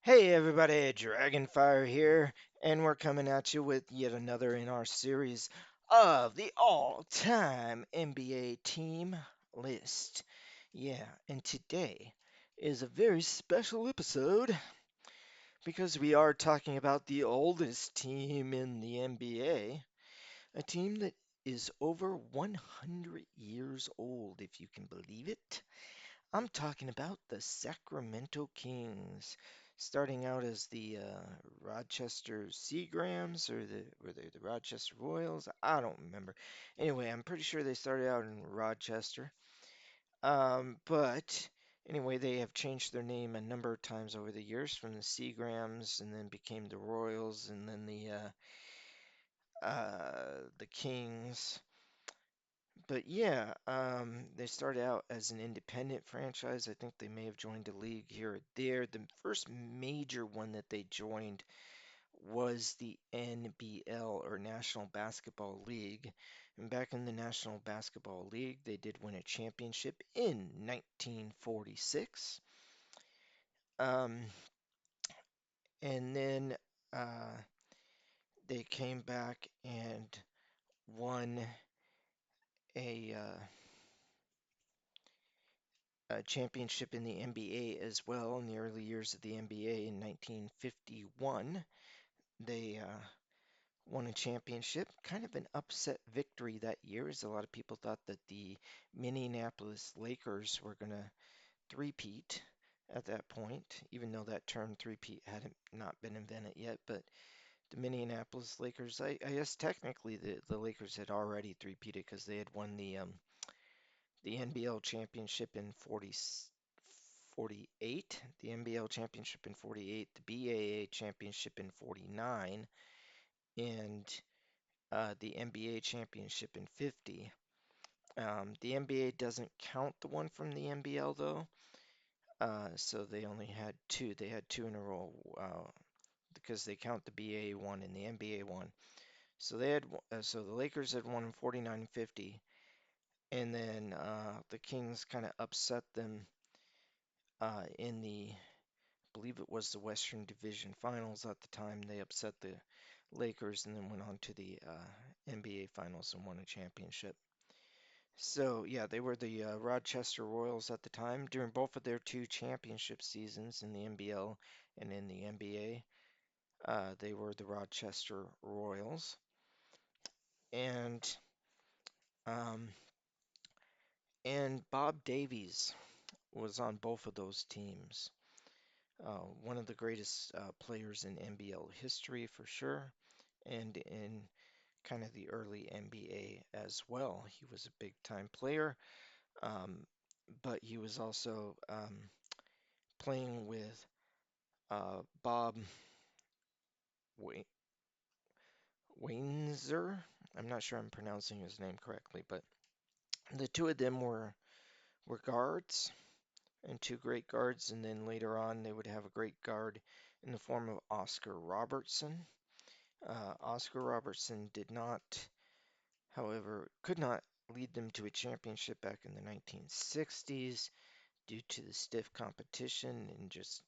Hey everybody, Dragonfire here, and we're coming at you with yet another in our series of the all-time NBA team list. Yeah, and today is a very special episode because we are talking about the oldest team in the NBA, a team that is over 100 years old, if you can believe it. I'm talking about the Sacramento Kings, starting out as the Rochester Seagrams, or were they the Rochester Royals? I don't remember. Anyway, I'm pretty sure they started out in Rochester. But anyway, they have changed their name a number of times over the years, from the Seagrams, and then became the Royals, and then the Kings. But yeah, they started out as an independent franchise. I think they may have joined a league here or there. The first major one that they joined was the NBL, or National Basketball League. And back in the National Basketball League, they did win a championship in 1946. Um, and then uh, they came back and won a championship in the NBA as well in the early years of the NBA in 1951. They won a championship, kind of an upset victory that year, as a lot of people thought that the Minneapolis Lakers were going to three-peat at that point, even though that term three-peat hadn't not been invented yet. But the Minneapolis Lakers, I guess technically the Lakers had already three-peated because they had won the NBL championship in 48, the NBL championship in 48, the BAA championship in 49, and the NBA championship in 50. The NBA doesn't count the one from the NBL though, so they only had two. They had two in a row because they count the BAA one and the NBA one. So so the Lakers had won in 49 and 50, and then the Kings kind of upset them in the believe it was the Western Division Finals at the time. They upset the Lakers and then went on to the NBA Finals and won a championship. So, yeah, they were the Rochester Royals at the time. During both of their two championship seasons in the NBL and in the NBA, they were the Rochester Royals. And um, and Bob Davies was on both of those teams. One of the greatest players in NBL history for sure, and in kind of the early NBA as well. He was a big time player, um, but he was also playing with Bob Wa- Wainzer. I'm not sure I'm pronouncing his name correctly, but the two of them were guards, and two great guards, and then later on they would have a great guard in the form of Oscar Robertson. Oscar Robertson did not, however, could not lead them to a championship back in the 1960s due to the stiff competition and just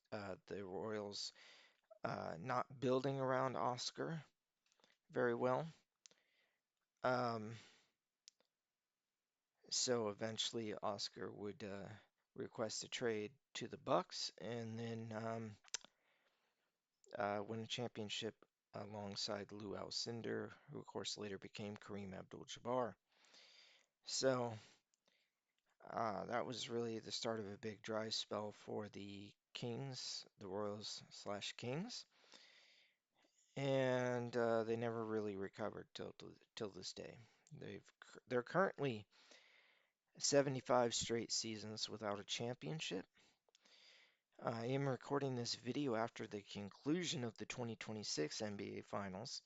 the Royals not building around Oscar very well. Um, so eventually Oscar would request a trade to the Bucks and then win a championship alongside Lou Alcindor, who of course later became Kareem Abdul-Jabbar. So that was really the start of a big dry spell for the Kings, the Royals slash Kings, and they never really recovered till this day. They're currently 75 straight seasons without a championship. I am recording this video after the conclusion of the 2026 NBA Finals,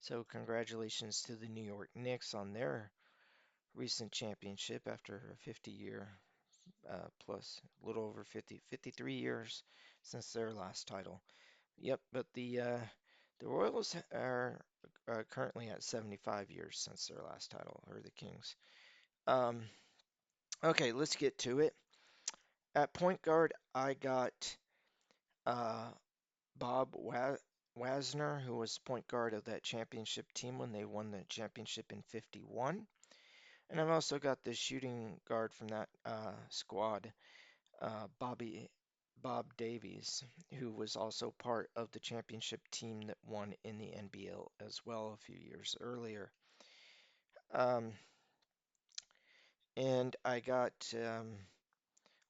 so congratulations to the New York Knicks on their recent championship after a 50-year plus, a little over 53 years since their last title. Yep, but the Royals are currently at 75 years since their last title, or the Kings. Um, okay, let's get to it. At point guard, I got uh, Bob Wasner, who was point guard of that championship team when they won the championship in '51. And I've also got the shooting guard from that squad, Bob Davies, who was also part of the championship team that won in the NBL as well a few years earlier. Um, and I got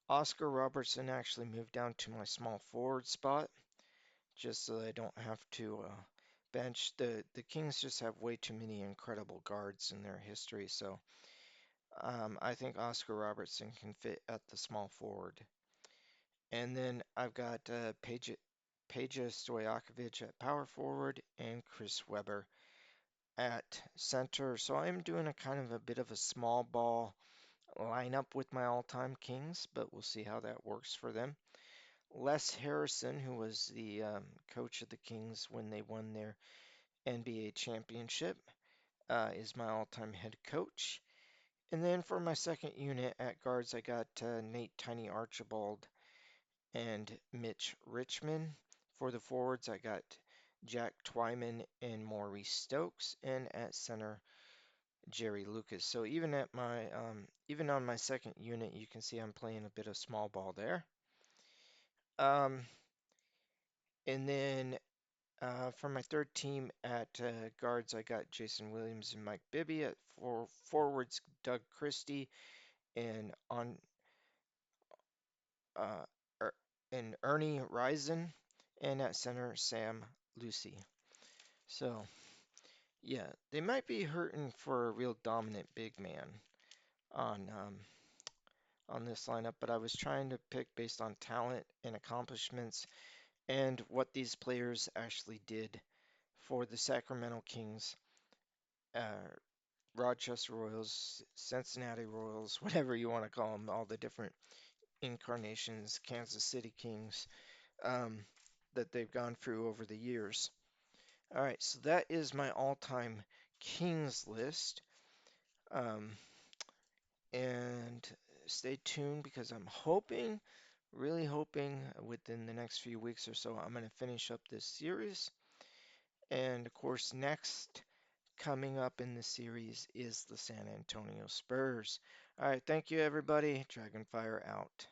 Oscar Robertson actually moved down to my small forward spot just so I don't have to bench. The Kings just have way too many incredible guards in their history, so I think Oscar Robertson can fit at the small forward. And then I've got Peja Stojakovic at power forward and Chris Webber at center. So I'm doing a kind of a bit of a small ball lineup with my all-time Kings, but we'll see how that works for them. Les Harrison, who was the coach of the Kings when they won their NBA championship, is my all-time head coach. And then for my second unit at guards, I got Nate Tiny Archibald and Mitch Richmond. For the forwards, I got Jack Twyman and Maurice Stokes, and at center, Jerry Lucas. So even on my second unit, you can see I'm playing a bit of small ball there. Um, and then for my third team at guards, I got Jason Williams and Mike Bibby. At forwards, Doug Christie and on uh, er, and Ernie Risen, and at center, Sam Lucy. So yeah, they might be hurting for a real dominant big man on on this lineup, but I was trying to pick based on talent and accomplishments and what these players actually did for the Sacramento Kings, uh, Rochester Royals, Cincinnati Royals, whatever you want to call them, all the different incarnations, Kansas City Kings, um, that they've gone through over the years. All right, so that is my all-time Kings list. Um, and stay tuned because I'm hoping, really hoping within the next few weeks or so, I'm going to finish up this series. And of course, next coming up in the series is the San Antonio Spurs. All right, thank you, everybody. Dragonfire out.